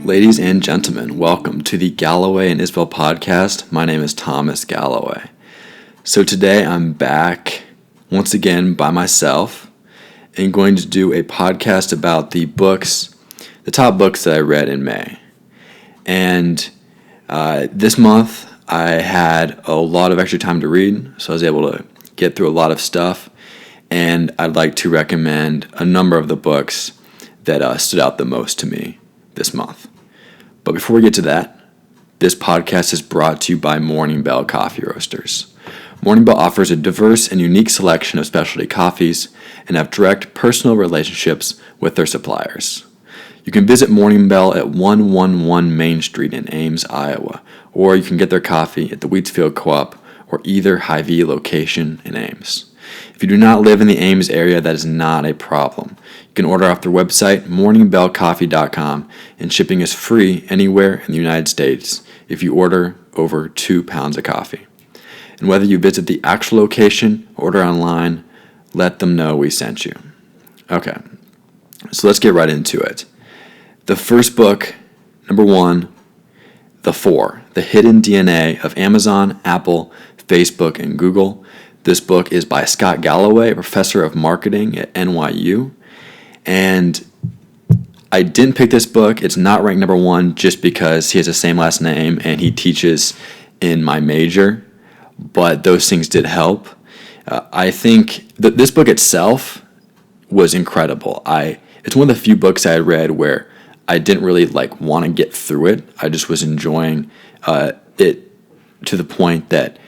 Ladies and gentlemen, welcome to the Galloway and Isbell podcast. My name is Thomas Galloway. So today I'm back once again by myself and going to do a podcast about the top books that I read in May. And this month I had a lot of extra time to read, so I was able to get through a lot of stuff. And I'd like to recommend a number of the books that stood out the most to me this month. But before we get to that, this podcast is brought to you by Moneyball Coffee Roasters. Moneyball offers a diverse and unique selection of specialty coffees and have direct personal relationships with their suppliers. You can visit Moneyball at 111 Main Street in Ames, Iowa, or you can get their coffee at the Wheatsfield Co-op or either Hy-Vee location in Ames. If you do not live in the Ames area, that is not a problem. You can order off their website, morningbellcoffee.com, and shipping is free anywhere in the United States if you order over 2 pounds of coffee. And whether you visit the actual location or order online, let them know we sent you. Okay, so let's get right into it. The first book, number 1, The Hidden DNA of Amazon, Apple, Facebook, and Google. This book is by Scott Galloway, a professor of marketing at NYU. And I didn't pick this book. It's not ranked number 1 just because he has the same last name and he teaches in my major. But those things did help. I think that this book itself was incredible. It's one of the few books I read where I didn't really want to get through it. I just was enjoying it to the point that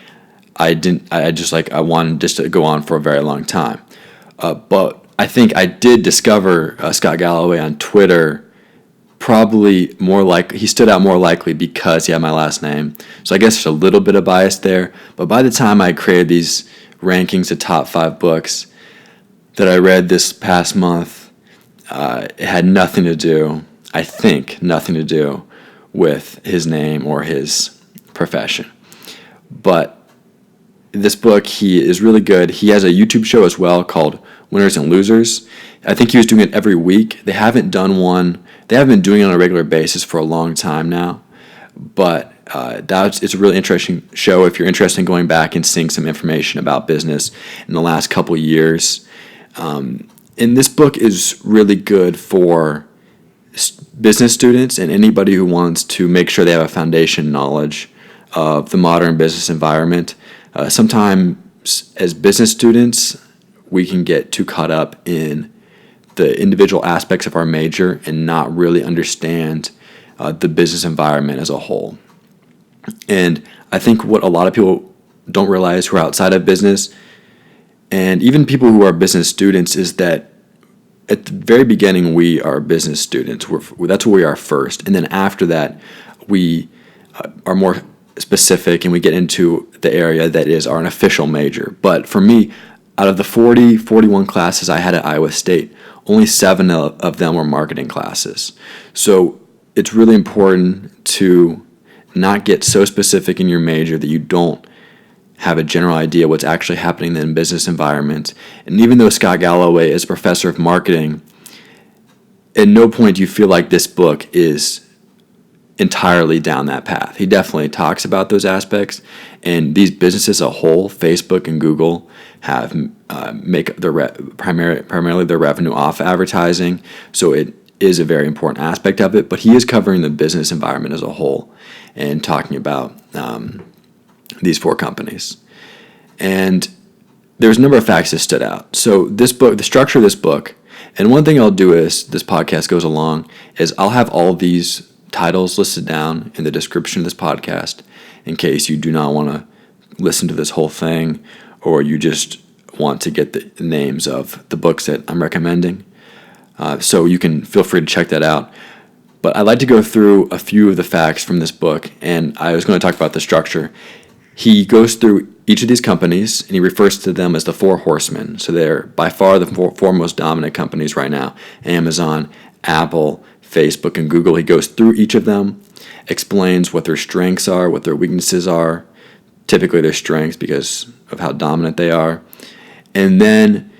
I wanted just to go on for a very long time. But I think I did discover Scott Galloway on Twitter probably he stood out more likely because he had my last name. So I guess there's a little bit of bias there. But by the time I created these rankings of top 5 books that I read this past month, it had nothing to do with his name or his profession. But this book, he is really good. He has a YouTube show as well called Winners and Losers. I think he was doing it every week. They haven't been doing it on a regular basis for a long time now. But it's a really interesting show if you're interested in going back and seeing some information about business in the last couple years. And this book is really good for business students and anybody who wants to make sure they have a foundation knowledge of the modern business environment. Sometimes as business students, we can get too caught up in the individual aspects of our major and not really understand the business environment as a whole. And I think what a lot of people don't realize who are outside of business, and even people who are business students, is that at the very beginning, we are business students. That's what we are first. And then after that, we are more specific and we get into the area that is our official major. But for me, out of the 41 classes I had at Iowa State, only 7 of them were marketing classes. So it's really important to not get so specific in your major that you don't have a general idea what's actually happening in the business environment. And even though Scott Galloway is a professor of marketing, at no point do you feel like this book is entirely down that path. He definitely talks about those aspects, and these businesses as a whole, Facebook and Google, have make their primarily their revenue off advertising, so it is a very important aspect of it. But he is covering the business environment as a whole and talking about these 4 companies. And there's a number of facts that stood out. So this book, the structure of this book, and one thing I'll do as this podcast goes along is I'll have all these titles listed down in the description of this podcast in case you do not want to listen to this whole thing or you just want to get the names of the books that I'm recommending. So you can feel free to check that out. But I'd like to go through a few of the facts from this book, and I was going to talk about the structure. He goes through each of these companies, and he refers to them as the 4 horsemen. So they're by far the four most dominant companies right now: Amazon, Apple, Facebook, and Google. He goes through each of them, explains what their strengths are, what their weaknesses are, typically their strengths because of how dominant they are, and then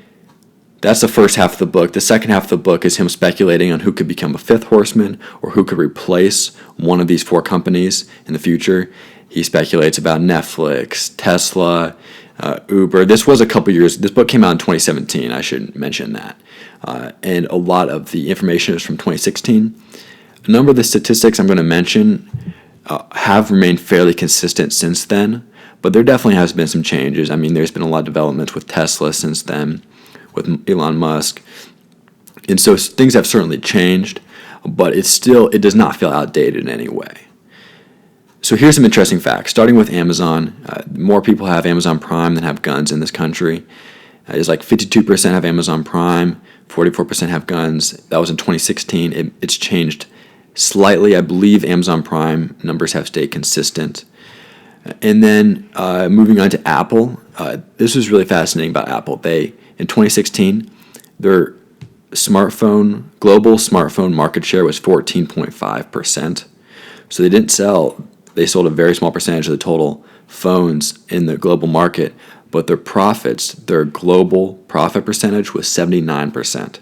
That's the first half of the book. The second half of the book is him speculating on who could become a fifth horseman or who could replace one of these four companies in the future. He speculates about Netflix, Tesla, Uber. This was a couple years. This book came out in 2017. I should mention that. And a lot of the information is from 2016. A number of the statistics I'm going to mention have remained fairly consistent since then, but there definitely has been some changes. I mean, there's been a lot of developments with Tesla since then, with Elon Musk. And so things have certainly changed, but it does not feel outdated in any way. So here's some interesting facts. Starting with Amazon, more people have Amazon Prime than have guns in this country. It's like 52% have Amazon Prime, 44% have guns. That was in 2016. It's changed slightly. I believe Amazon Prime numbers have stayed consistent. And then moving on to Apple, this was really fascinating about Apple. In 2016, their global smartphone market share was 14.5%. So they sold a very small percentage of the total phones in the global market, but their global profit percentage was 79%.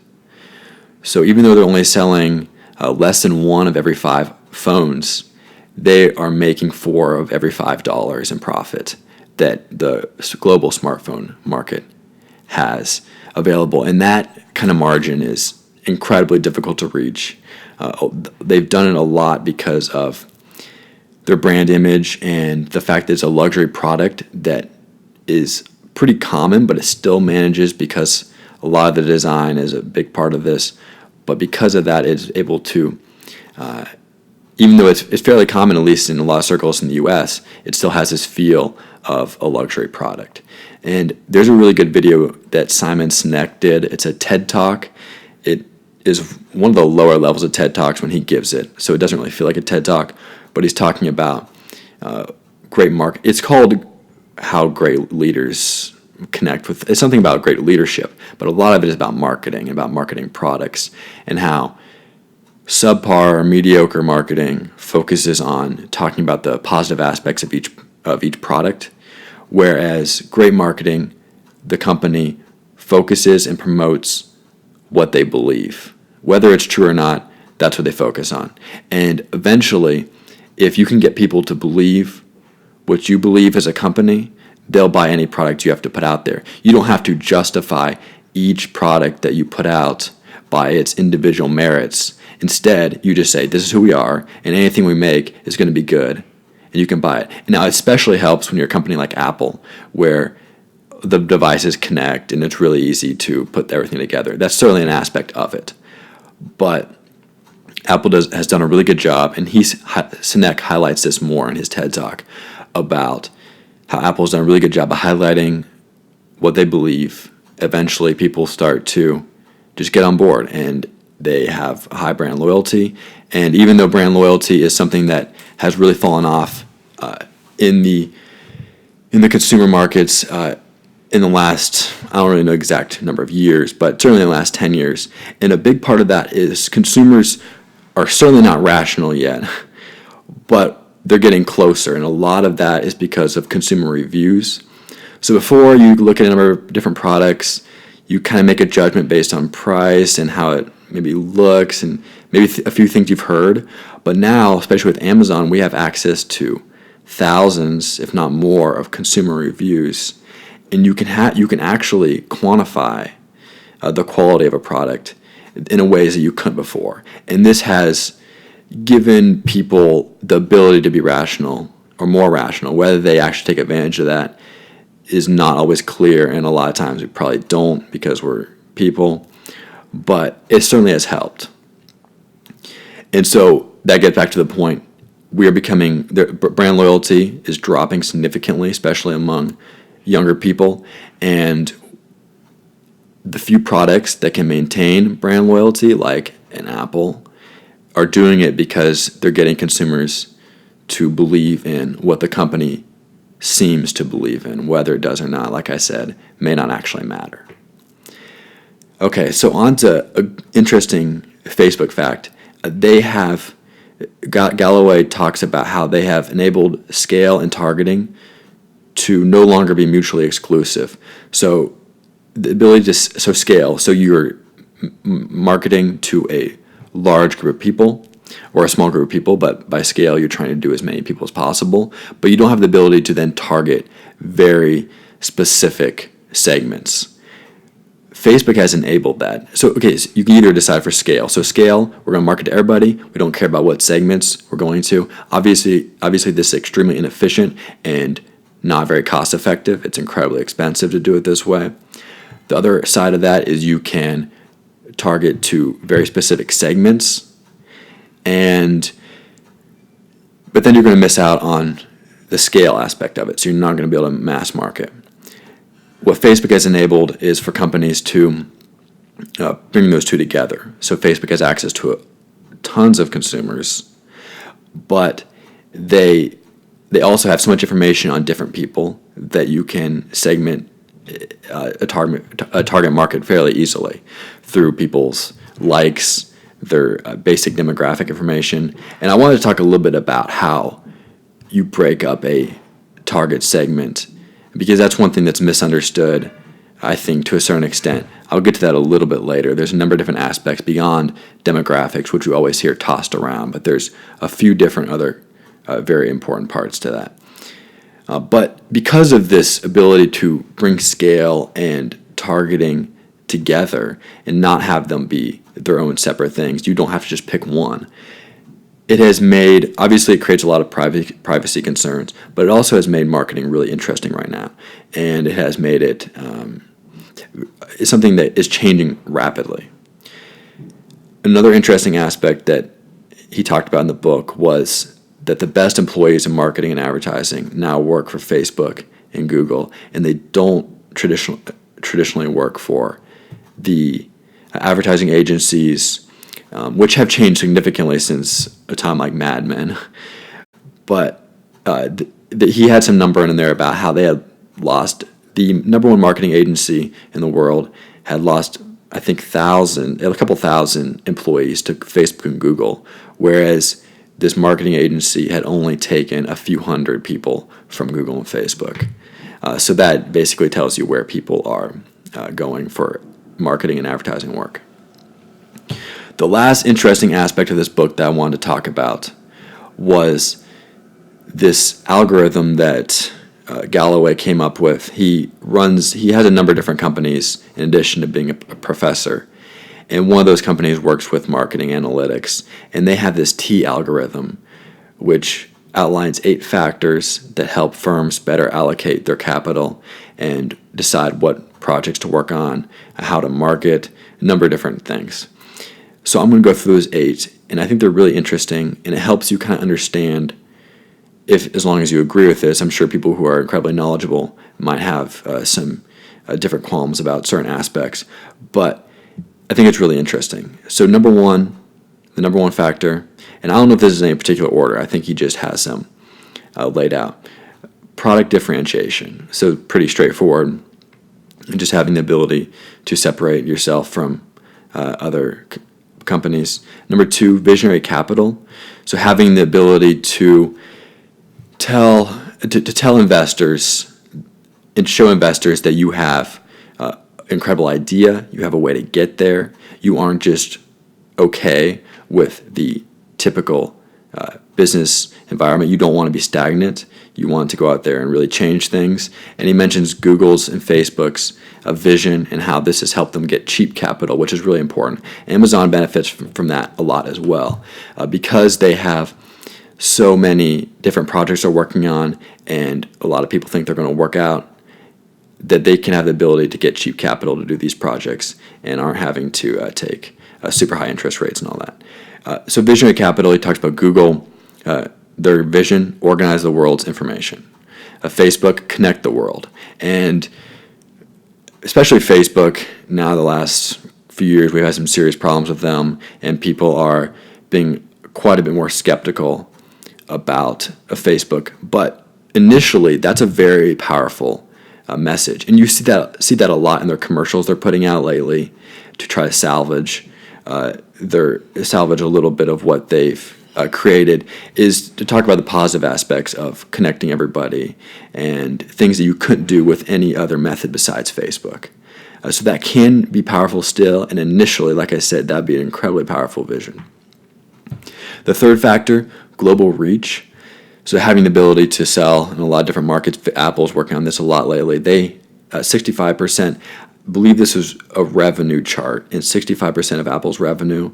So even though they're only selling less than one of every five phones, they are making $4 of every $5 in profit that the global smartphone market has available. And that kind of margin is incredibly difficult to reach. They've done it a lot because of their brand image and the fact that it's a luxury product that is pretty common, but it still manages, because a lot of the design is a big part of this. But because of that, it's able to, even though it's fairly common, at least in a lot of circles in the US, it still has this feel of a luxury product. And there's a really good video that Simon Sinek did. It's a TED Talk. It is one of the lower levels of TED Talks when he gives it, so it doesn't really feel like a TED Talk, but he's talking about great market. It's called How Great Leaders Connect with. It's something about great leadership, but a lot of it is about marketing products, and how subpar or mediocre marketing focuses on talking about the positive aspects of each product, whereas great marketing, the company focuses and promotes what they believe. Whether it's true or not, that's what they focus on. And eventually, if you can get people to believe what you believe as a company, they'll buy any product you have to put out there. You don't have to justify each product that you put out by its individual merits. Instead, you just say, this is who we are, and anything we make is going to be good, and you can buy it. And now, it especially helps when you're a company like Apple, where the devices connect, and it's really easy to put everything together. That's certainly an aspect of it. But Apple has done a really good job, and Sinek highlights this more in his TED Talk about how Apple's done a really good job of highlighting what they believe. Eventually, people start to just get on board, and they have high brand loyalty. And even though brand loyalty is something that has really fallen off in the consumer markets in the last, I don't really know the exact number of years, but certainly in the last 10 years. And a big part of that is consumers are certainly not rational yet, but they're getting closer. And a lot of that is because of consumer reviews. So before you look at a number of different products, you kind of make a judgment based on price and how it maybe looks and maybe a few things you've heard. But now, especially with Amazon, we have access to thousands, if not more, of consumer reviews. And you can actually quantify the quality of a product in a ways that you couldn't before. And this has given people the ability to be rational or more rational. Whether they actually take advantage of that is not always clear, and a lot of times we probably don't because we're people, but it certainly has helped. And so that gets back to the point. Brand loyalty is dropping significantly, especially among younger people, and the few products that can maintain brand loyalty, like an Apple, are doing it because they're getting consumers to believe in what the company seems to believe in. Whether it does or not, like I said, may not actually matter. Okay, so on to an interesting Facebook fact. Galloway talks about how they have enabled scale and targeting to no longer be mutually exclusive. So the ability to scale. So you're marketing to a large group of people or a small group of people, but by scale you're trying to do as many people as possible, but you don't have the ability to then target very specific segments. Facebook has enabled that. So you can either decide for scale. So scale, we're going to market to everybody. We don't care about what segments we're going to. Obviously this is extremely inefficient and not very cost effective. It's incredibly expensive to do it this way. The other side of that is you can target to very specific segments, but then you're going to miss out on the scale aspect of it. So you're not going to be able to mass market. What Facebook has enabled is for companies to bring those two together. So Facebook has access to tons of consumers, but they also have so much information on different people that you can segment a target market fairly easily through people's likes, their basic demographic information. And I wanted to talk a little bit about how you break up a target segment, because that's one thing that's misunderstood, I think, to a certain extent. I'll get to that a little bit later. There's a number of different aspects beyond demographics, which we always hear tossed around, but there's a few different other very important parts to that. But because of this ability to bring scale and targeting together and not have them be their own separate things, you don't have to just pick one. It has made, obviously it creates a lot of privacy concerns, but it also has made marketing really interesting right now. And it has made it it's something that is changing rapidly. Another interesting aspect that he talked about in the book was that the best employees in marketing and advertising now work for Facebook and Google, and they don't traditionally work for the advertising agencies, which have changed significantly since a time like Mad Men. But he had some number in there about how they had lost, the number one marketing agency in the world had lost, I think, a couple thousand employees to Facebook and Google, whereas this marketing agency had only taken a few hundred people from Google and Facebook. So that basically tells you where people are going for marketing and advertising work. The last interesting aspect of this book that I wanted to talk about was this algorithm that Galloway came up with. He has a number of different companies in addition to being a professor. And one of those companies works with marketing analytics. And they have this T algorithm, which outlines 8 factors that help firms better allocate their capital and decide what projects to work on, how to market, a number of different things. So I'm going to go through those 8, and I think they're really interesting, and it helps you kind of understand, as long as you agree with this. I'm sure people who are incredibly knowledgeable might have some different qualms about certain aspects, but I think it's really interesting. So the number one factor, and I don't know if this is in any particular order, I think he just has them laid out. Product differentiation. So pretty straightforward, and just having the ability to separate yourself from other companies. Number 2, visionary capital. So having the ability to tell investors and show investors that you have incredible idea, you have a way to get there, you aren't just okay with the typical business environment, you don't want to be stagnant, you want to go out there and really change things. And he mentions Google's and Facebook's vision and how this has helped them get cheap capital, which is really important. Amazon benefits from that a lot as well, because they have so many different projects they're working on, and a lot of people think they're going to work out, that they can have the ability to get cheap capital to do these projects and aren't having to take super high interest rates and all that. So visionary capital, he talks about Google, their vision, organize the world's information. Facebook, connect the world. And especially Facebook, now the last few years we've had some serious problems with them, and people are being quite a bit more skeptical about Facebook. But initially, that's a very powerful message, and you see that a lot in their commercials they're putting out lately to try to salvage a little bit of what they've created, is to talk about the positive aspects of connecting everybody and things that you couldn't do with any other method besides Facebook. So that can be powerful still, and initially, like I said, that would be an incredibly powerful vision. The third factor, global reach. So having the ability to sell in a lot of different markets. Apple's working on this a lot lately. They 65%, I believe this was a revenue chart, and 65% of Apple's revenue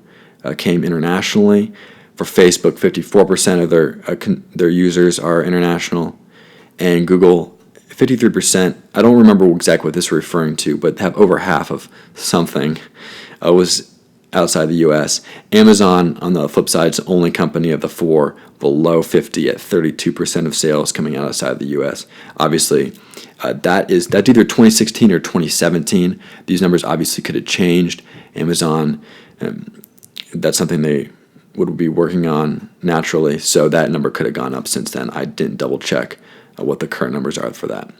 came internationally. For Facebook, 54% of their users are international, and Google, 53%. I don't remember exactly what this is referring to, but have over half of something was outside the U.S. Amazon, on the flip side, is the only company of the four below 50 at 32% of sales coming outside the U.S. Obviously, that's either 2016 or 2017. These numbers obviously could have changed. Amazon, that's something they would be working on naturally, so that number could have gone up since then. I didn't double check what the current numbers are for that.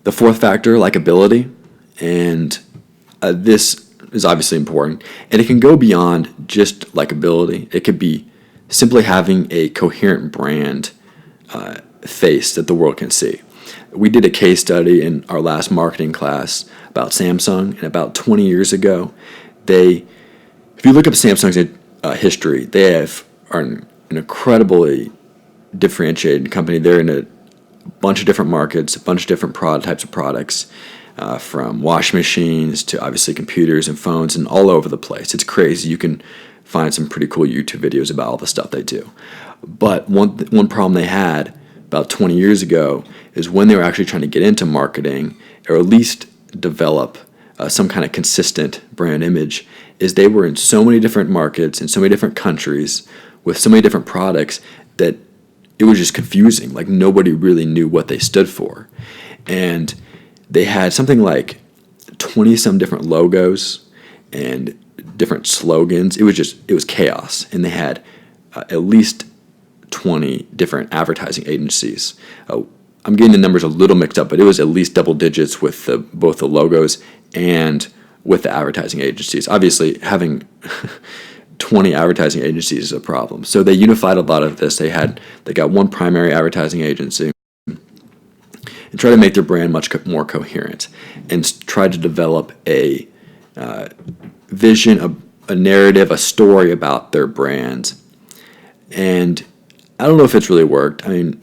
The fourth factor, likability, and this is obviously important, and it can go beyond just likability. It could be simply having a coherent brand face that the world can see. We did a case study in our last marketing class about Samsung, and about 20 years ago, if you look up Samsung's history, they are an incredibly differentiated company. They're in a bunch of different markets, a bunch of different types of products, from washing machines to obviously computers and phones, and all over the place. It's crazy. You can find some pretty cool YouTube videos about all the stuff they do. But one problem they had about 20 years ago is when they were actually trying to get into marketing, or at least develop some kind of consistent brand image, is they were in so many different markets in so many different countries with so many different products that it was just confusing. Like, nobody really knew what they stood for. And they had something like 20-some different logos and different slogans. It was chaos. And they had at least 20 different advertising agencies. I'm getting the numbers a little mixed up, but it was at least double digits with both the logos and with the advertising agencies. Obviously, having 20 advertising agencies is a problem. So they unified a lot of this. They got one primary advertising agency and tried to make their brand much more coherent, and tried to develop a vision, a narrative, a story about their brand. And I don't know if it's really worked. I mean,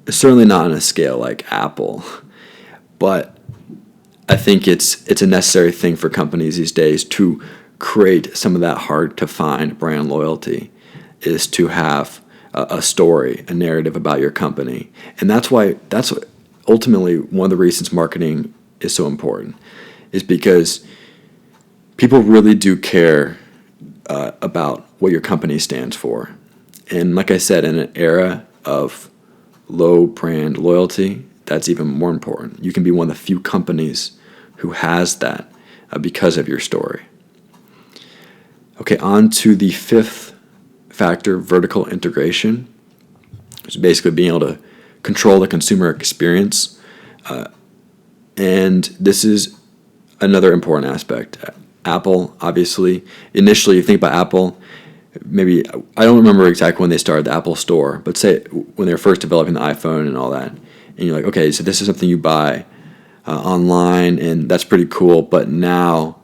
certainly not on a scale like Apple, but I think it's a necessary thing for companies these days to create some of that hard-to-find brand loyalty, is to have a story, a narrative about your company. And that's ultimately one of the reasons marketing is so important, is because people really do care about what your company stands for. And like I said, in an era of low brand loyalty, that's even more important. You can be one of the few companies who has that because of your story. Okay, on to the fifth factor, vertical integration. It's basically being able to control the consumer experience. And this is another important aspect. Apple, obviously, initially you think about Apple, maybe, I don't remember exactly when they started the Apple Store, but say when they were first developing the iPhone and all that, and you're like, okay, so this is something you buy online, and that's pretty cool, but now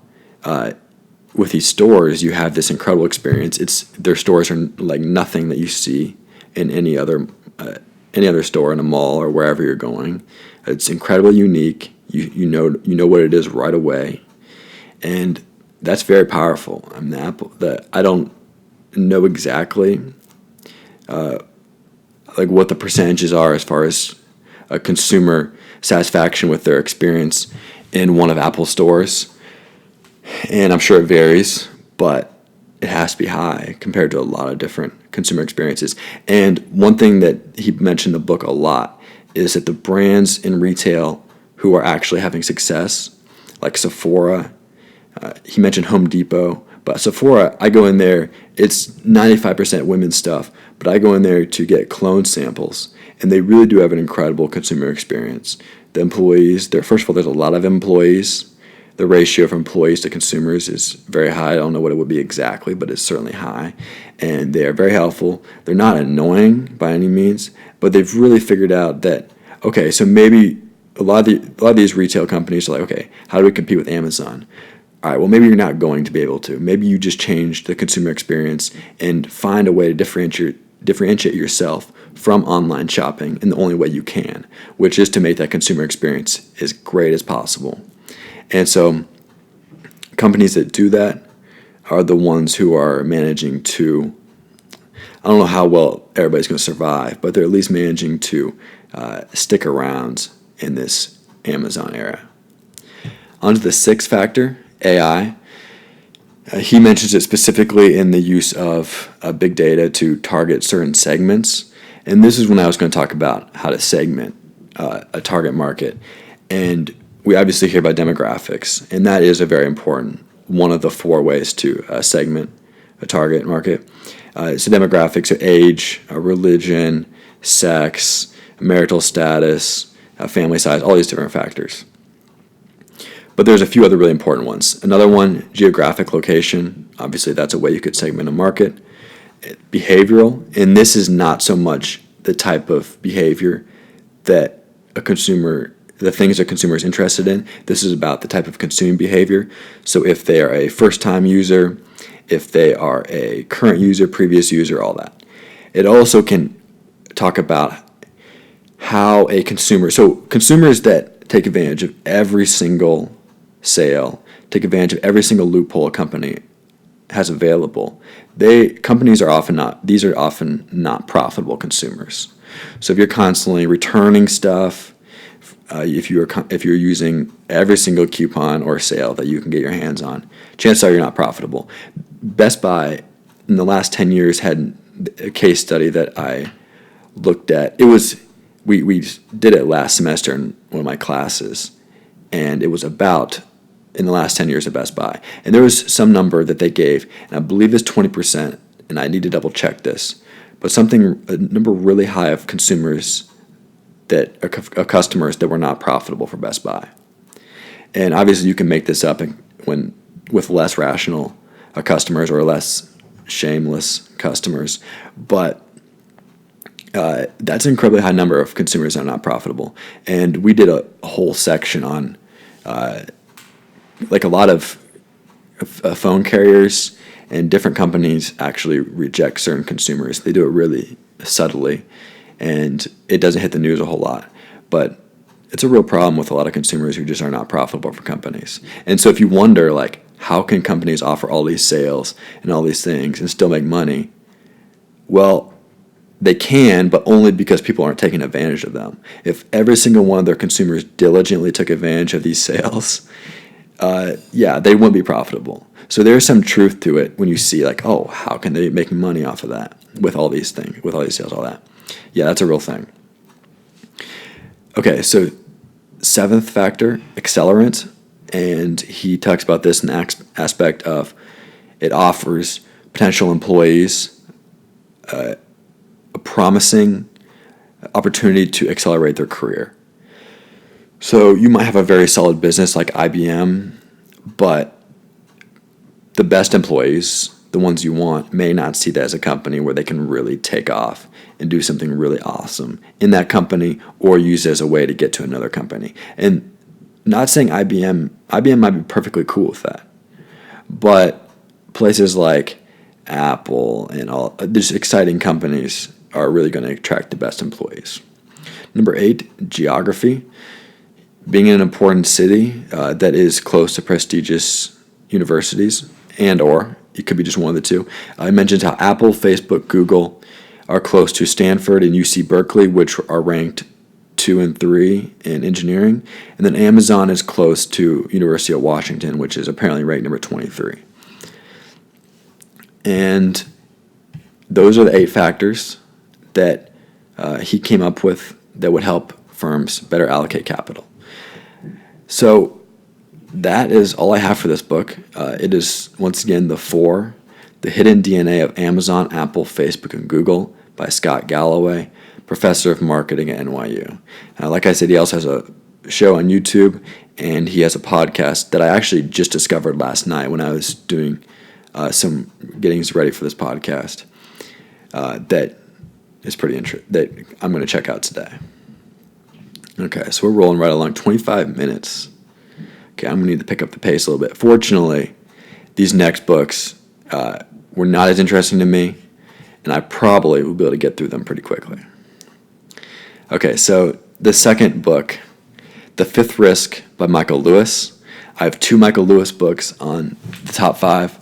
with these stores, you have this incredible experience. Their stores are like nothing that you see in any other store in a mall or wherever you're going. It's incredibly unique. You know what it is right away, and that's very powerful. I mean, I don't know exactly like what the percentages are as far as consumer satisfaction with their experience in one of Apple's stores, and I'm sure it varies, but it has to be high compared to a lot of different consumer experiences. And one thing that he mentioned in the book a lot is that the brands in retail who are actually having success, like Sephora, he mentioned Home Depot, but Sephora, I go in there, it's 95% women's stuff, but I go in there to get clone samples, and they really do have an incredible consumer experience. The employees, first of all, there's a lot of employees. The ratio of employees to consumers is very high. I don't know what it would be exactly, but it's certainly high. And they are very helpful. They're not annoying by any means, but they've really figured out that, okay, so maybe a lot of these retail companies are like, okay, how do we compete with Amazon? All right, well, maybe you're not going to be able to. Maybe you just change the consumer experience and find a way to differentiate yourself from online shopping in the only way you can, which is to make that consumer experience as great as possible. And so companies that do that are the ones who are managing to, I don't know how well everybody's going to survive, but they're at least managing to stick around in this Amazon era. On to the sixth factor, AI. He mentions it specifically in the use of big data to target certain segments. And this is when I was going to talk about how to segment a target market. And we obviously hear about demographics, and that is a very important one of the 4 ways to segment a target market. So demographics are age, religion, sex, marital status, family size, all these different factors. But there's a few other really important ones. Another one, geographic location. Obviously, that's a way you could segment a market. Behavioral, and this is not so much the type of behavior that the things a consumer is interested in. This is about the type of consuming behavior. So if they are a first-time user, if they are a current user, previous user, all that. It also can talk about how a consumer, so consumers that take advantage of every single sale, take advantage of every single loophole a company has available, these are often not profitable consumers. So if you're constantly returning stuff, if you're using every single coupon or sale that you can get your hands on, chances are you're not profitable. Best Buy in the last 10 years had a case study that I looked at. It was we did it last semester in one of my classes, and it was about in the last 10 years of Best Buy. And there was some number that they gave, and I believe it's 20%, and I need to double check this, but a number really high of consumers that are customers that were not profitable for Best Buy. And obviously you can make this up with less rational customers or less shameless customers, but that's an incredibly high number of consumers that are not profitable. And we did a whole section on like a lot of phone carriers and different companies actually reject certain consumers. They do it really subtly, and it doesn't hit the news a whole lot. But it's a real problem with a lot of consumers who just are not profitable for companies. And so if you wonder, like, how can companies offer all these sales and all these things and still make money? Well, they can, but only because people aren't taking advantage of them. If every single one of their consumers diligently took advantage of these sales, they wouldn't be profitable. So there's some truth to it when you see, like, oh, how can they make money off of that with all these things, with all these sales, all that. Yeah, that's a real thing. Okay, so 7th factor, accelerant, and he talks about this in the aspect of it offers potential employees a promising opportunity to accelerate their career. So you might have a very solid business like IBM, but the best employees, the ones you want, may not see that as a company where they can really take off and do something really awesome in that company, or use it as a way to get to another company. And not saying IBM might be perfectly cool with that, but places like Apple and all these exciting companies are really going to attract the best employees. Number 8, geography. Being in an important city that is close to prestigious universities, and or it could be just one of the two. I mentioned how Apple, Facebook, Google are close to Stanford and UC Berkeley, which are ranked 2 and 3 in engineering. And then Amazon is close to University of Washington, which is apparently ranked number 23. And those are the 8 factors that he came up with that would help firms better allocate capital. So that is all I have for this book. It is, once again, The Hidden DNA of Amazon, Apple, Facebook, and Google by Scott Galloway, professor of marketing at NYU. Like I said, he also has a show on YouTube, and he has a podcast that I actually just discovered last night when I was doing some getting ready for this podcast that is pretty interesting, that I'm going to check out today. Okay, so we're rolling right along. 25 minutes. Okay, I'm going to need to pick up the pace a little bit. Fortunately, these next books were not as interesting to me, and I probably will be able to get through them pretty quickly. Okay, so the second book, The Fifth Risk by Michael Lewis. I have 2 Michael Lewis books on the top 5,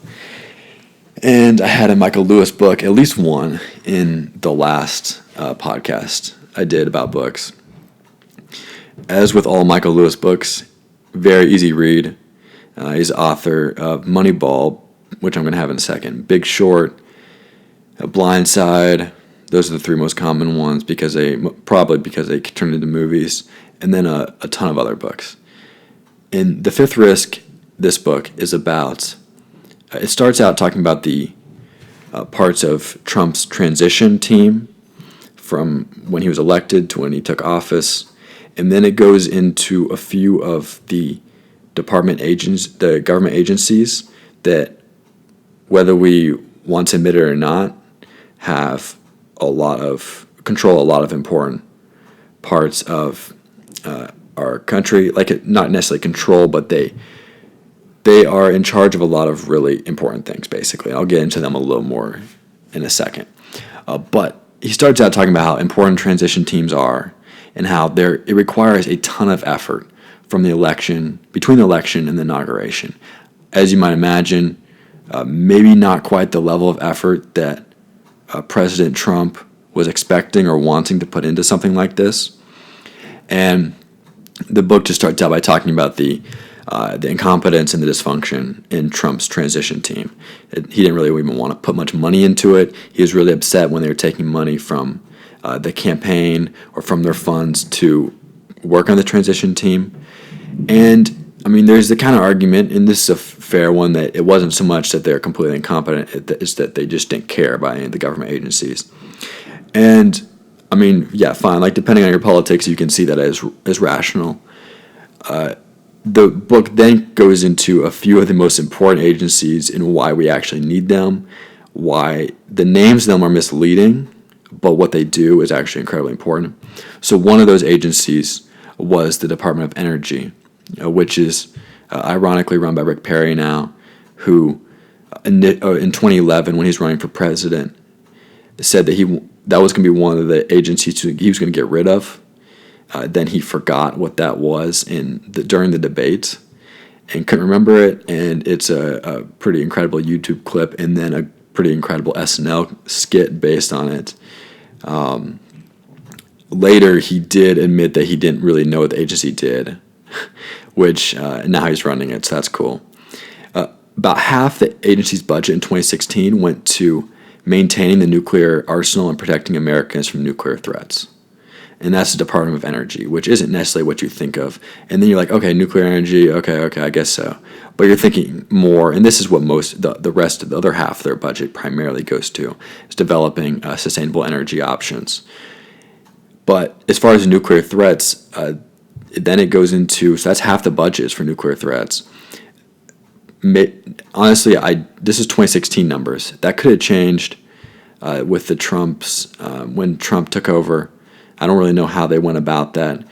and I had a Michael Lewis book, at least one, in the last podcast I did about books. As with all Michael Lewis books, very easy read. He's the author of Moneyball, which I'm going to have in a second, Big Short, Blind Side. Those are the 3 most common ones because they turned into movies, and then a ton of other books. In The Fifth Risk, this book is about, it starts out talking about the parts of Trump's transition team from when he was elected to when he took office, and then it goes into a few of the the government agencies that, whether we want to admit it or not, control a lot of important parts of our country. Not necessarily control, but they are in charge of a lot of really important things, basically. I'll get into them a little more in a second. But he starts out talking about how important transition teams are and how it requires a ton of effort from between the election and the inauguration. As you might imagine, maybe not quite the level of effort that President Trump was expecting or wanting to put into something like this. And the book just starts out by talking about the incompetence and the dysfunction in Trump's transition team. He didn't really even want to put much money into it. He was really upset when they were taking money from the campaign or from their funds to work on the transition team. And, I mean, there's the kind of argument, and this is a fair one, that it wasn't so much that they're completely incompetent, it's that they just didn't care about any of the government agencies. And, I mean, yeah, fine. Depending on your politics, you can see that as rational. The book then goes into a few of the most important agencies and why we actually need them, why the names of them are misleading, but what they do is actually incredibly important. So one of those agencies was the Department of Energy, which is ironically run by Rick Perry now, who in 2011, when he's running for president, said that was going to be one of the agencies he was going to get rid of. Then he forgot what that was during the debate and couldn't remember it. And it's a pretty incredible YouTube clip and then a pretty incredible SNL skit based on it. Later, he did admit that he didn't really know what the agency did, which now he's running it, so that's cool. About half the agency's budget in 2016 went to maintaining the nuclear arsenal and protecting Americans from nuclear threats. And that's the Department of Energy, which isn't necessarily what you think of. And then you're like, okay, nuclear energy, okay, I guess so. But you're thinking more, and this is what the rest of the other half of their budget primarily goes to, is developing sustainable energy options. But as far as nuclear threats, then it goes into, so that's half the budget is for nuclear threats. Honestly, this is 2016 numbers. That could have changed with the when Trump took over. I don't really know how they went about that.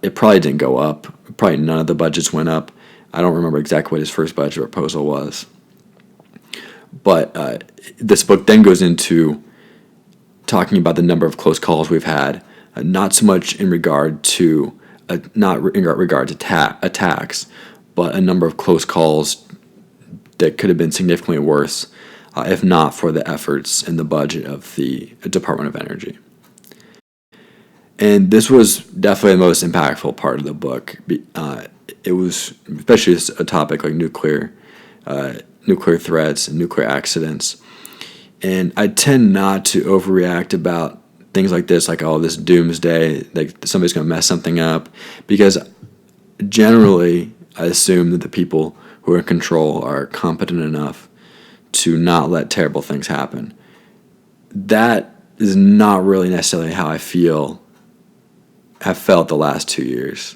It probably didn't go up. Probably none of the budgets went up. I don't remember exactly what his first budget proposal was. But this book then goes into talking about the number of close calls we've had, not so much in regard to attacks, but a number of close calls that could have been significantly worse, if not for the efforts and the budget of the Department of Energy. And this was definitely the most impactful part of the book. It was, especially a topic like nuclear threats and nuclear accidents. And I tend not to overreact about things like this, like, oh, this doomsday, like somebody's going to mess something up, because generally I assume that the people who are in control are competent enough to not let terrible things happen. That is not really necessarily how I have felt the last 2 years.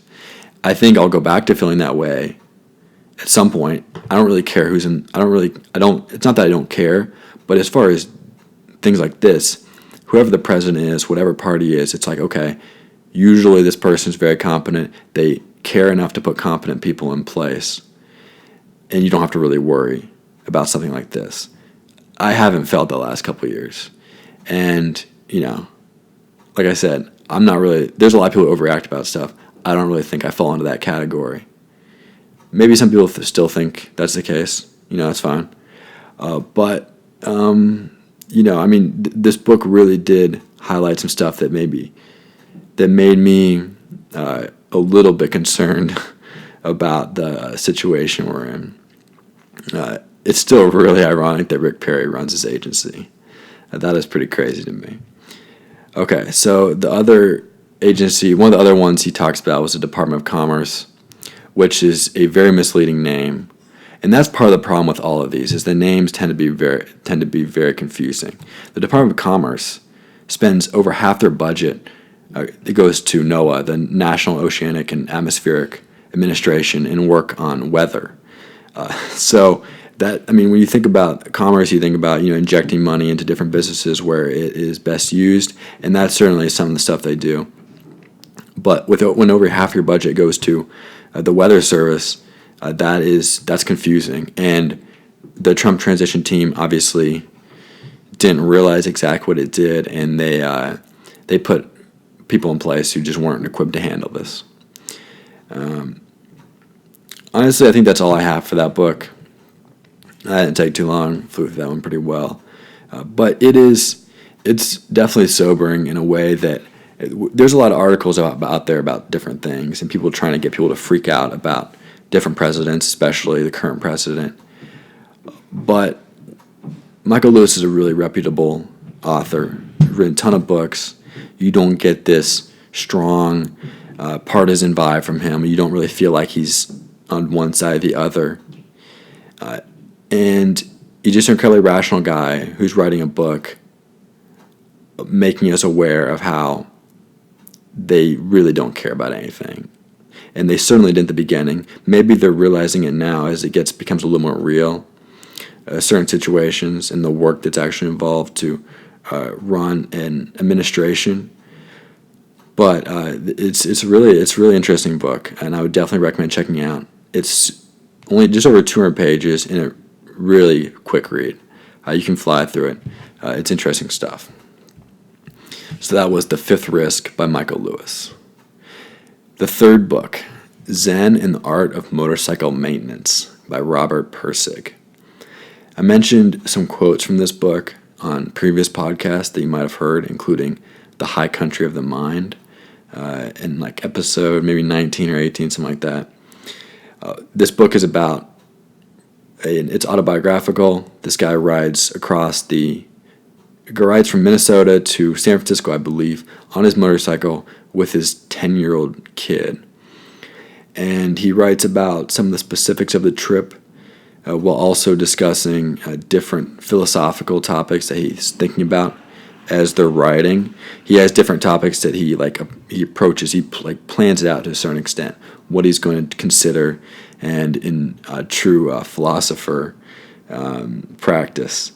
I think I'll go back to feeling that way at some point. I don't really care it's not that I don't care, but as far as things like this, whoever the president is, whatever party is, it's like, okay, Usually this person's very competent. They care enough to put competent people in place, and you don't have to really worry about something like this. I haven't felt the last couple of years. And, like I said, I'm not really, there's a lot of people who overreact about stuff. I don't really think I fall into that category. Maybe some people still think that's the case. That's fine. But this book really did highlight some stuff that made me a little bit concerned about the situation we're in. It's still really ironic that Rick Perry runs his agency. That is pretty crazy to me. Okay, so the other agency, one of the other ones he talks about was the Department of Commerce, which is a very misleading name. And that's part of the problem with all of these, is the names tend to be very confusing. The Department of Commerce spends over half their budget. It goes to NOAA, the National Oceanic and Atmospheric Administration, and work on weather. When you think about commerce, you think about injecting money into different businesses where it is best used, and that's certainly some of the stuff they do. But when over half your budget goes to the Weather Service, that's confusing. And the Trump transition team obviously didn't realize exactly what it did, and they put people in place who just weren't equipped to handle this. Honestly, I think that's all I have for that book. I didn't take too long, flew through that one pretty well. But it's definitely sobering in a way that there's a lot of articles out there about different things, and people trying to get people to freak out about different presidents, especially the current president. But Michael Lewis is a really reputable author. He's written a ton of books. You don't get this strong partisan vibe from him. You don't really feel like he's on one side or the other. And he's just an incredibly rational guy who's writing a book making us aware of how they really don't care about anything. And they certainly didn't at the beginning. Maybe they're realizing it now as it becomes a little more real. Certain situations and the work that's actually involved to run an administration. But it's a really interesting book, and I would definitely recommend checking it out. It's only just over 200 pages and a really quick read. You can fly through it. It's interesting stuff. So that was The Fifth Risk by Michael Lewis. The third book, Zen and the Art of Motorcycle Maintenance by Robert Pirsig. I mentioned some quotes from this book on previous podcasts that you might have heard, including The High Country of the Mind, in like episode maybe 19 or 18, something like that. This book is it's autobiographical. This guy rides from Minnesota to San Francisco, I believe, on his motorcycle with his 10-year-old kid. And he writes about some of the specifics of the trip while also discussing different philosophical topics that he's thinking about as they're riding. He has different topics that he approaches. He plans it out to a certain extent, what he's going to consider, and in true philosopher practice.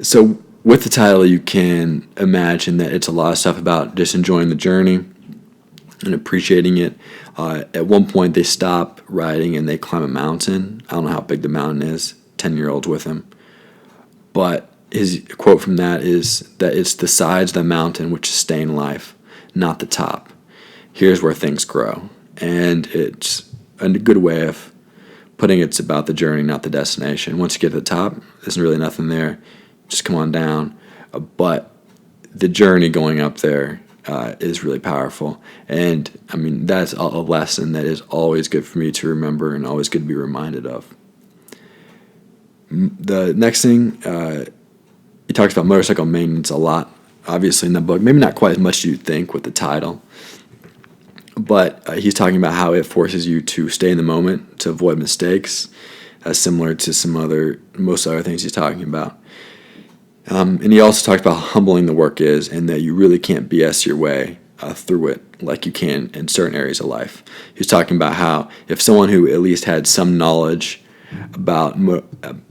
So with the title, you can imagine that it's a lot of stuff about just enjoying the journey and appreciating it. At one point, they stop riding and they climb a mountain. I don't know how big the mountain is, 10-year-olds with him. But his quote from that is that it's the sides of the mountain which sustain life, not the top. Here's where things grow. And it's a good way of putting it's about the journey, not the destination. Once you get to the top, there's really nothing there. Just come on down. But the journey going up there is really powerful. And, that's a lesson that is always good for me to remember and always good to be reminded of. The next thing, he talks about motorcycle maintenance a lot, obviously, in the book. Maybe not quite as much as you'd think with the title. But he's talking about how it forces you to stay in the moment, to avoid mistakes, similar to most other things he's talking about. And he also talks about how humbling the work is and that you really can't BS your way through it like you can in certain areas of life. He's talking about how if someone who at least had some knowledge about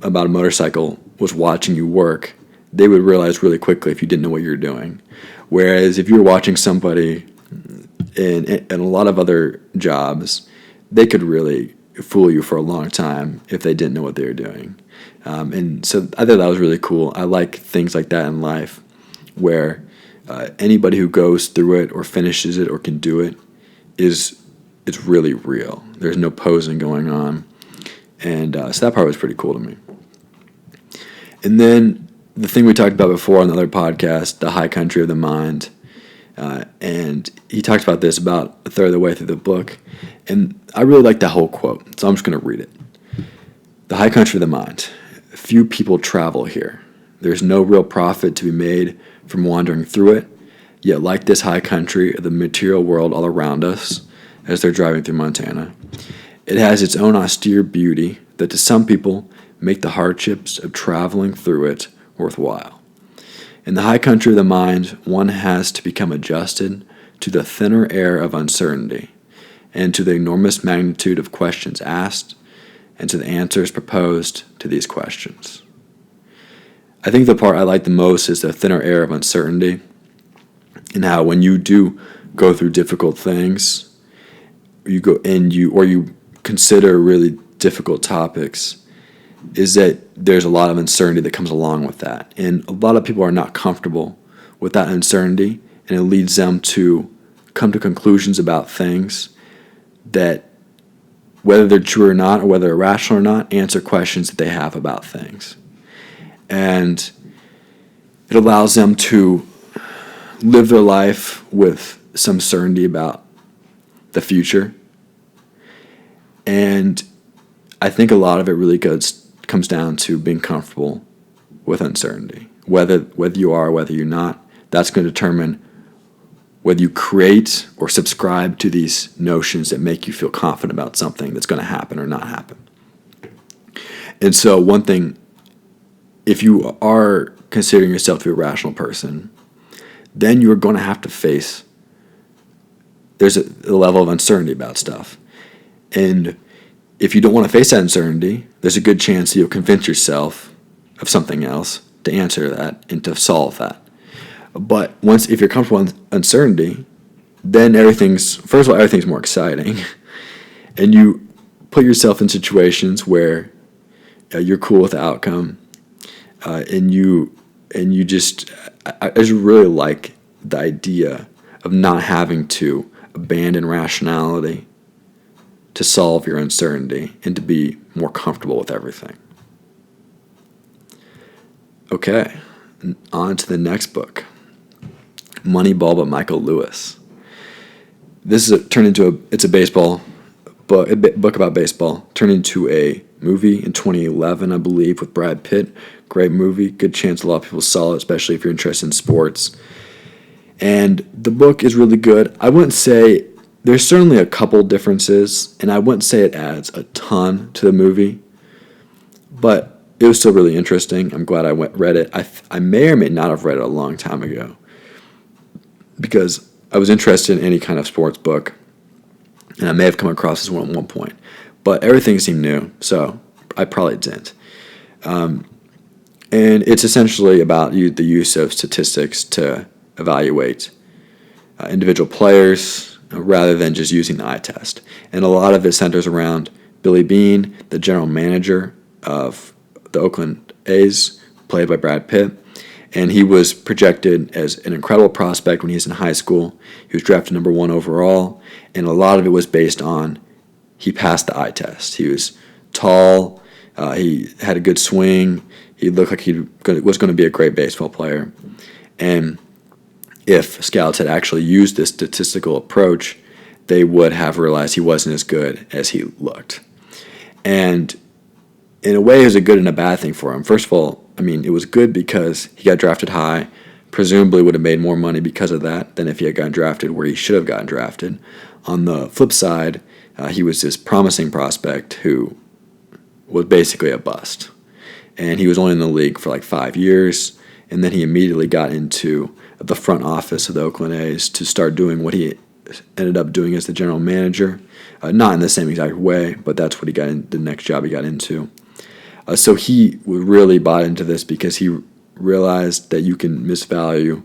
a motorcycle was watching you work, they would realize really quickly if you didn't know what you were doing. Whereas if you're watching somebody and a lot of other jobs, they could really fool you for a long time if they didn't know what they were doing. And so I thought that was really cool. I like things like that in life where anybody who goes through it or finishes it or can do it it's really real. There's no posing going on. And so that part was pretty cool to me. And then the thing we talked about before on the other podcast, the high country of the mind. And he talked about this about a third of the way through the book. And I really like that whole quote, so I'm just going to read it. The high country of the mind. Few people travel here. There's no real profit to be made from wandering through it. Yet like this high country of the material world all around us, as they're driving through Montana, it has its own austere beauty that to some people make the hardships of traveling through it worthwhile. In the high country of the mind, one has to become adjusted to the thinner air of uncertainty and to the enormous magnitude of questions asked and to the answers proposed to these questions. I think the part I like the most is the thinner air of uncertainty, and how when you do go through difficult things, you consider really difficult topics, is that there's a lot of uncertainty that comes along with that. And a lot of people are not comfortable with that uncertainty, and it leads them to come to conclusions about things that, whether they're true or not, or whether they're rational or not, answer questions that they have about things. And it allows them to live their life with some certainty about the future. And I think a lot of it really comes down to being comfortable with uncertainty. Whether you are or whether you're not, that's going to determine whether you create or subscribe to these notions that make you feel confident about something that's going to happen or not happen. And so one thing, if you are considering yourself to be a rational person, then you're going to have to face, there's a level of uncertainty about stuff. And if you don't want to face that uncertainty, there's a good chance that you'll convince yourself of something else to answer that and to solve that. But if you're comfortable with uncertainty, then everything's more exciting. And you put yourself in situations where you're cool with the outcome. I just really like the idea of not having to abandon rationality to solve your uncertainty and to be more comfortable with everything. Okay, on to the next book, Moneyball by Michael Lewis. This is it's a baseball book, a book about baseball, turned into a movie in 2011, I believe, with Brad Pitt. Great movie. Good chance a lot of people saw it, especially if you're interested in sports. And the book is really good. I wouldn't say, there's certainly a couple differences, and I wouldn't say it adds a ton to the movie, but it was still really interesting. I'm glad I read it. I may or may not have read it a long time ago because I was interested in any kind of sports book, and I may have come across this one at one point. But everything seemed new, so I probably didn't. And it's essentially about the use of statistics to evaluate individual players rather than just using the eye test. And a lot of it centers around Billy Beane, the general manager of the Oakland A's, played by Brad Pitt. And he was projected as an incredible prospect when he was in high school. He was drafted number 1 overall, and a lot of it was based on he passed the eye test. He was tall, he had a good swing, he looked like he was going to be a great baseball player. And if scouts had actually used this statistical approach, they would have realized he wasn't as good as he looked. And in a way, it was a good and a bad thing for him. First of all, it was good because he got drafted high, presumably would have made more money because of that than if he had gotten drafted where he should have gotten drafted. On the flip side, he was this promising prospect who was basically a bust. And he was only in the league for like 5 years, and then he immediately got into the front office of the Oakland A's to start doing what he ended up doing as the general manager. Not in the same exact way, but that's what he got in, the next job he got into. So he really bought into this because he realized that you can misvalue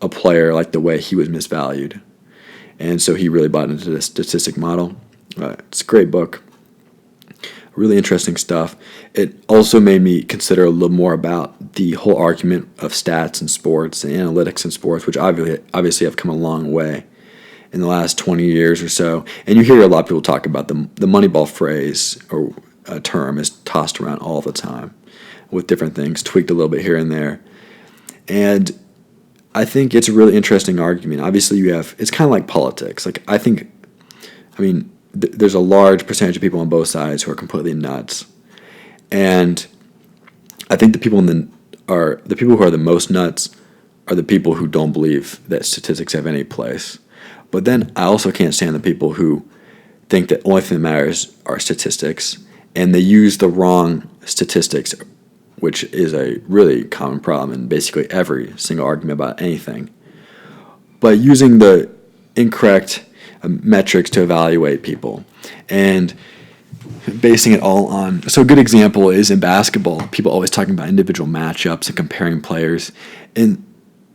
a player like the way he was misvalued. And so he really bought into the statistic model. It's a great book. Really interesting stuff. It also made me consider a little more about the whole argument of stats in sports and analytics in sports, which obviously have come a long way in the last 20 years or so. And you hear a lot of people talk about the Moneyball phrase or term is tossed around all the time with different things, tweaked a little bit here and there. And I think it's a really interesting argument. Obviously, it's kind of like politics. Like, there's a large percentage of people on both sides who are completely nuts. And I think the people who are the most nuts are the people who don't believe that statistics have any place. But then I also can't stand the people who think that the only thing that matters are statistics, and they use the wrong statistics, which is a really common problem in basically every single argument about anything. But using the incorrect metrics to evaluate people and basing it all on. So a good example is in basketball. People always talking about individual matchups and comparing players, and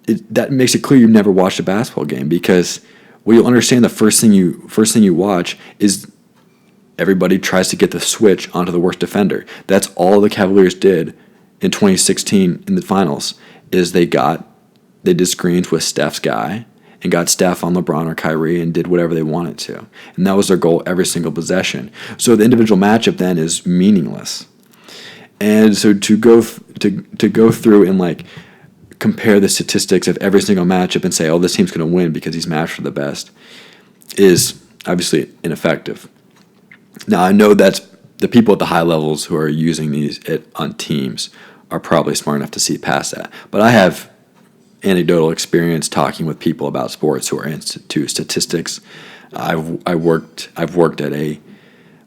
that makes it clear you've never watched a basketball game, because what you'll understand the first thing you watch is everybody tries to get the switch onto the worst defender. That's all the Cavaliers did in 2016 in the finals, is they did screens with Steph's guy and got Steph on LeBron or Kyrie and did whatever they wanted to. And that was their goal every single possession. So the individual matchup then is meaningless. And so to go through and like compare the statistics of every single matchup and say, oh, this team's going to win because he's matched for the best, is obviously ineffective. Now, I know that's the people at the high levels who are using these on teams are probably smart enough to see past that. But I have anecdotal experience talking with people about sports who are into statistics. I've worked at a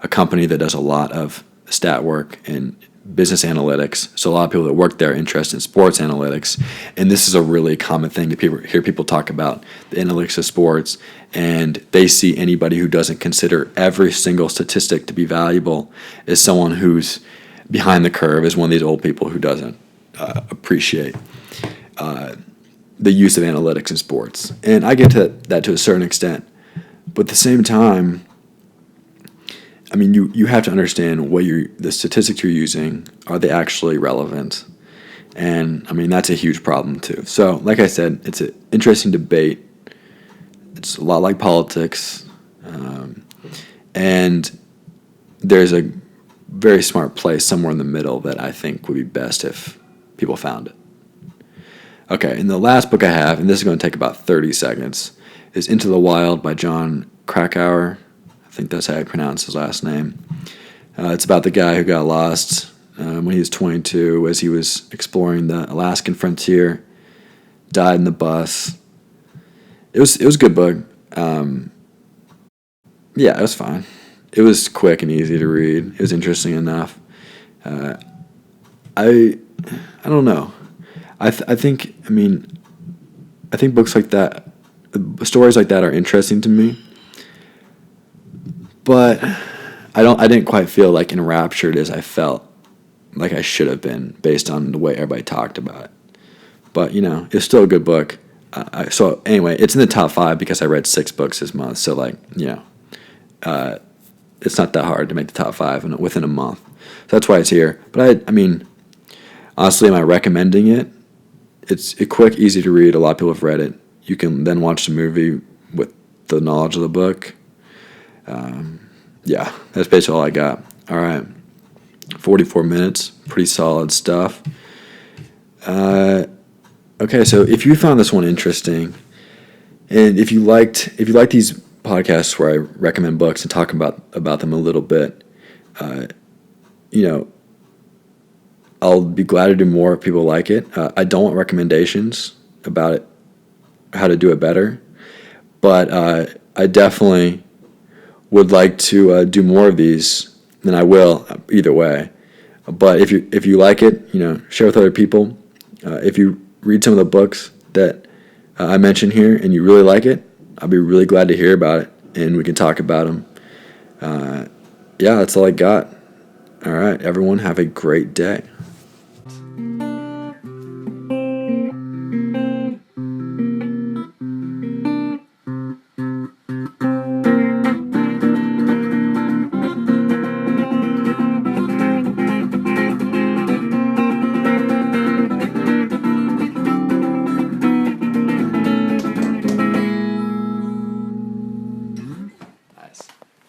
company that does a lot of stat work and business analytics. So a lot of people that work there are interested in sports analytics, and this is a really common thing to hear people talk about the analytics of sports, and they see anybody who doesn't consider every single statistic to be valuable as someone who's behind the curve, as one of these old people who doesn't appreciate the use of analytics in sports. And I get to that to a certain extent, but at the same time, I mean, you have to understand the statistics you're using, are they actually relevant? And, I mean, that's a huge problem, too. So, like I said, it's an interesting debate. It's a lot like politics. And there's a very smart place somewhere in the middle that I think would be best if people found it. Okay, and the last book I have, and this is going to take about 30 seconds, is Into the Wild by John Krakauer. I think that's how I pronounce his last name. It's about the guy who got lost when he was 22 as he was exploring the Alaskan frontier, died in the bus. It was a good book. Yeah, it was fine. It was quick and easy to read. It was interesting enough. I don't know. I think books like that, stories like that are interesting to me. But I didn't quite feel like enraptured as I felt like I should have been based on the way everybody talked about it. But, it's still a good book. So anyway, it's in the top 5 because I read 6 books this month. So it's not that hard to make the top 5 within a month. So that's why it's here. But honestly, am I recommending it? It's quick, easy to read. A lot of people have read it. You can then watch the movie with the knowledge of the book. Yeah, that's basically all I got. All right, 44 minutes, pretty solid stuff. Okay, so if you found this one interesting, and if you like these podcasts where I recommend books and talk about them a little bit, I'll be glad to do more if people like it. I don't want recommendations about it, how to do it better, but I definitely would like to do more of these, then I will either way. But if you like it, share with other people. If you read some of the books that I mentioned here and you really like it, I'll be really glad to hear about it and we can talk about them. Yeah, that's all I got. All right, everyone, have a great day.